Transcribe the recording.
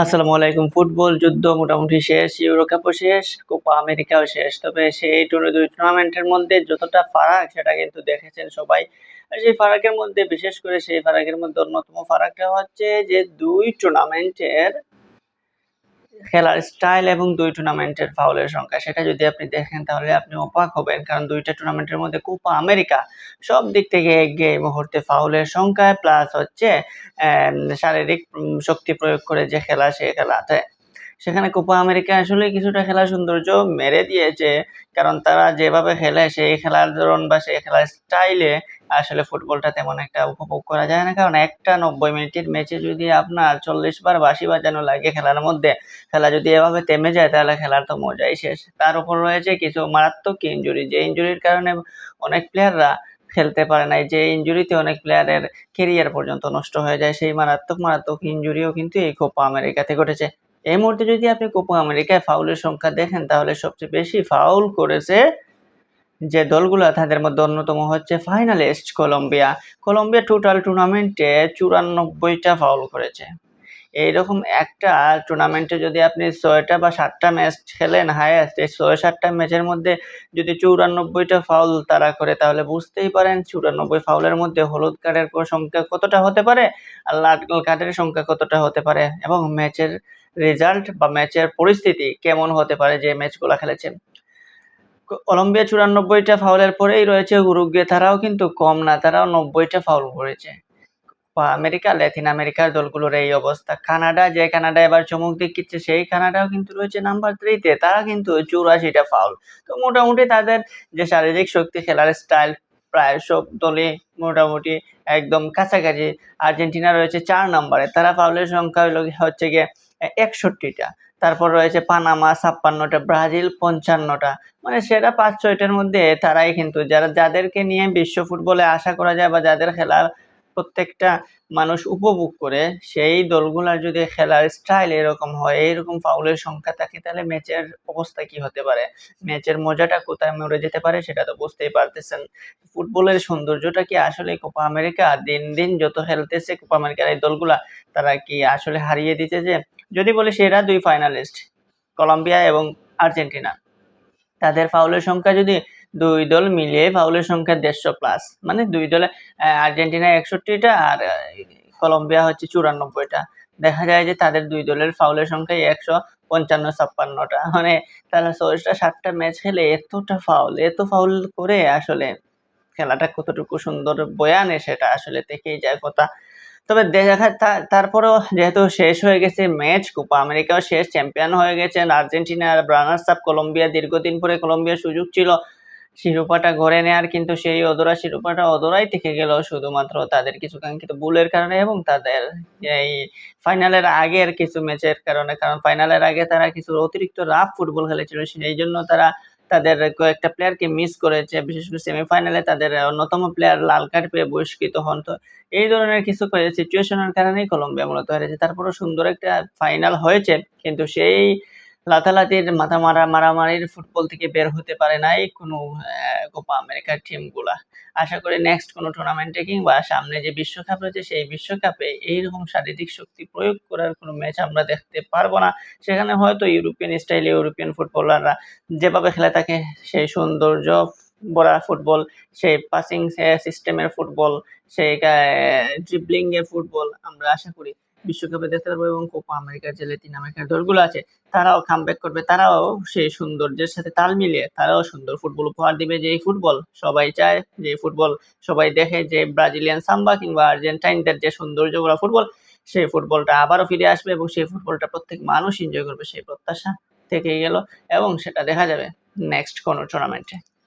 আসসালামু আলাইকুম। ফুটবল যুদ্ধ মোটামুটি শেষ, ইউরো কাপও শেষ, কোপা আমেরিকাও শেষ। তবে সেই দুই টুর্নামেন্টের মধ্যে যতটা ফারাক সেটা কিন্তু দেখেছেন সবাই। সেই ফারাকের মধ্যে বিশেষ করে সেই ফারাকের মধ্যে অন্যতম ফারাকটা হচ্ছে যে ২ টুর্নামেন্টের খেলার স্টাইল এবং ২ টুর্নামেন্টের ফাউলের সংখ্যা। সেটা যদি আপনি দেখেন তাহলে আপনি অবাক হবেন। কারণ ২ টা টুর্নামেন্টের মধ্যে কোপা আমেরিকা সব দিক থেকে এগিয়ে এই মুহূর্তে ফাউলের সংখ্যায় প্লাস হচ্ছে শারীরিক শক্তি প্রয়োগ করে যে খেলা সেই খেলাতে। সেখানে কোপা আমেরিকা আসলে কিছুটা খেলার সৌন্দর্য মেরে দিয়েছে। কারণ তারা যেভাবে খেলে সেই খেলার ধরন বা সেই খেলার স্টাইলে আসলে ফুটবলটা তেমন একটা উপভোগ করা যায় না। কারণ একটা ৯০ মিনিটের ম্যাচে যদি আপনার ৪০ বার বাঁশি বাজানো লাগে খেলার মধ্যে, খেলা যদি এভাবে থেমে যায় তাহলে খেলার তো মজাই শেষ। তার উপর রয়েছে কিছু মারাত্মক ইনজুরি, যে ইনজুরির কারণে অনেক প্লেয়াররা খেলতে পারে নাই। যে ইনজুরিতে অনেক প্লেয়ারের ক্যারিয়ার পর্যন্ত নষ্ট হয়ে যায়। সেই মারাত্মক ইনজুরিও কিন্তু এই কোপা আমেরিকাতে ঘটেছে। এই মুহূর্তে যদি আপনি কোপা আমেরিকায় ফাউলের সংখ্যা দেখেন তাহলে সবচেয়ে বেশি ফাউল করেছে যে দলগুলা তাদের মধ্যে অন্যতম হচ্ছে ফাইনালিস্ট কলম্বিয়া। কলম্বিয়া টোটাল টুর্নামেন্টে ৯৪ টা ফাউল করেছে। এইরকম একটা টুর্নামেন্টে যদি আপনি ৬ টা বা ৭ টা ম্যাচ খেলেন হাইয়েস্ট, এই ৬-৭ টা ম্যাচের মধ্যে যদি ৯৪ টা ফাউল তারা করে তাহলে বুঝতেই পারেন ৯৪ ফাউলের মধ্যে হলুদ কার্ডের সংখ্যা কতটা হতে পারে আর লাল কার্ডের সংখ্যা কতটা হতে পারে এবং ম্যাচের রেজাল্ট বা ম্যাচের পরিস্থিতি কেমন হতে পারে যে ম্যাচগুলা খেলেছে। কলম্বিয়া ৯৪ টা ফাউলের পরেই রয়েছে উরুগুয়ে, তারাও কিন্তু কম না, তারাও ৯০ টা ফাউল করেছে। বা আমেরিকা, ল্যাটিন আমেরিকার দলগুলোর এই অবস্থা। কানাডা, যে কানাডা এবার চমক দেখিয়েছে সেই কানাডাও কিন্তু রয়েছে নাম্বার ৩ তে, তারা কিন্তু ৮৪ টা ফাউল। তো মোটামুটি তাদের যে শারীরিক শক্তি, খেলার স্টাইল প্রায় সব দলই মোটামুটি একদম কাছাকাছি। আর্জেন্টিনা রয়েছে ৪ নম্বরে, তারা ফাউলের সংখ্যা হচ্ছে গিয়ে ৬১ টা। তারপর রয়েছে পানামা ৫৬ টা, ব্রাজিল ৫৫ টা। মানে সেরা ৫-৬ টার মধ্যে তারাই কিন্তু যাদেরকে নিয়ে বিশ্ব ফুটবলে আশা করা যায় বা যাদের খেলার প্রত্যেকটা মানুষ উপভোগ করে, সেই দলগুলার যদি খেলার স্টাইল এরকম হয়, এইরকম ফাউলের সংখ্যা থাকে তাহলে ম্যাচের অবস্থা কি হতে পারে? ম্যাচের মজাটা কোথায় মরে যেতে পারে সেটা তো বুঝতেই পারতেছেন। ফুটবলের সৌন্দর্যটা কি আসলে কোপা আমেরিকা দিন, দিন যত খেলতেছে কোপা আমেরিকার এই দলগুলা তারা কি আসলে হারিয়ে দিতেছে? যদি বলি সেরা ২ ফাইনালিস্ট কলম্বিয়া এবং আর্জেন্টিনা। তাদের ফাউলের সংখ্যা যদি ২ দল মিলিয়ে ফাউলের সংখ্যা ১৫০ প্লাস। মানে ২ দলে আর্জেন্টিনা ৬১ টা আর কলম্বিয়া হচ্ছে ৯৪ টা। দেখা যায় যে তাদের ২ দলের ফাউলের সংখ্যা ১৫৫-৫৬ টা। মানে তারা ৬ টা ৭ টা ম্যাচ খেলে এত ফাউল করে আসলে খেলাটা কতটুকু সুন্দর বয়ে আনে সেটা আসলে থেকেই যায় কথা। তবে দেখা তারপরেও যেহেতু শেষ হয়ে গেছে ম্যাচ, কোপা আমেরিকাও শেষ, চ্যাম্পিয়ন হয়ে গেছেন আর্জেন্টিনা, রানার্স আপ কলম্বিয়া। দীর্ঘদিন পরে কলম্বিয়ার সুযোগ ছিল শিরোপাটা ঘরে নেয়ার, কিন্তু সেই অধরা শিরোপাটা অধরাই থেকে গেল শুধুমাত্র তাদের কিছু কাঙ্ক্ষিত ভুলের কারণে এবং তাদের এই ফাইনালের আগের কিছু ম্যাচের কারণে। কারণ ফাইনালের আগে তারা কিছু অতিরিক্ত রাফ ফুটবল খেলেছিল, সেইজন্য তারা তাদের কয়েকটা প্লেয়ারকে মিস করেছে। বিশেষ করে সেমিফাইনালে তাদের অন্যতম প্লেয়ার লাল কার্ড পেয়ে বহিষ্কৃত হন। তো এই ধরনের কিছু সিচুয়েশনের কারণেই কলম্বিয়া মূলত হেরেছে। তারপরেও সুন্দর একটা ফাইনাল হয়েছে, কিন্তু সেই লাথালাতির মারামারির ফুটবল থেকে বের হতে পারে নাই কোনো কোপা আমেরিকার টিমগুলা। আশা করি নেক্সট কোনো টুর্নামেন্টে কিংবা সামনে যে বিশ্বকাপ রয়েছে সেই বিশ্বকাপে এইরকম শারীরিক শক্তি প্রয়োগ করার কোনো ম্যাচ আমরা দেখতে পারবো না। সেখানে হয়তো ইউরোপিয়ান স্টাইলে ইউরোপিয়ান ফুটবলাররা যেভাবে খেলে থাকে সেই সৌন্দর্য ভরা ফুটবল, সেই পাসিং সিস্টেমের ফুটবল, সেই ড্রিবলিং এর ফুটবল আমরা আশা করি বিশ্বকাপে দেখতে পারবো এবং কোপা আমেরিকার যে ল্যাটিন আমেরিকার দলগুলো আছে তারাও কামব্যাক করবে। তারাও সেই সৌন্দর্যের সাথে তাল মিলিয়ে তারাও সুন্দর ফুটবল উপহার দিবে। যেই ফুটবল সবাই চায়, যে ফুটবল সবাই দেখে, যে ব্রাজিলিয়ান সাম্বা কিংবা আর্জেন্টাইনদের যে সৌন্দর্য ভরা ফুটবল, সেই ফুটবলটা আবারও ফিরে আসবে এবং সেই ফুটবলটা প্রত্যেক মানুষ এনজয় করবে। সেই প্রত্যাশা থেকেই গেল এবং সেটা দেখা যাবে নেক্সট কোনো টুর্নামেন্টে।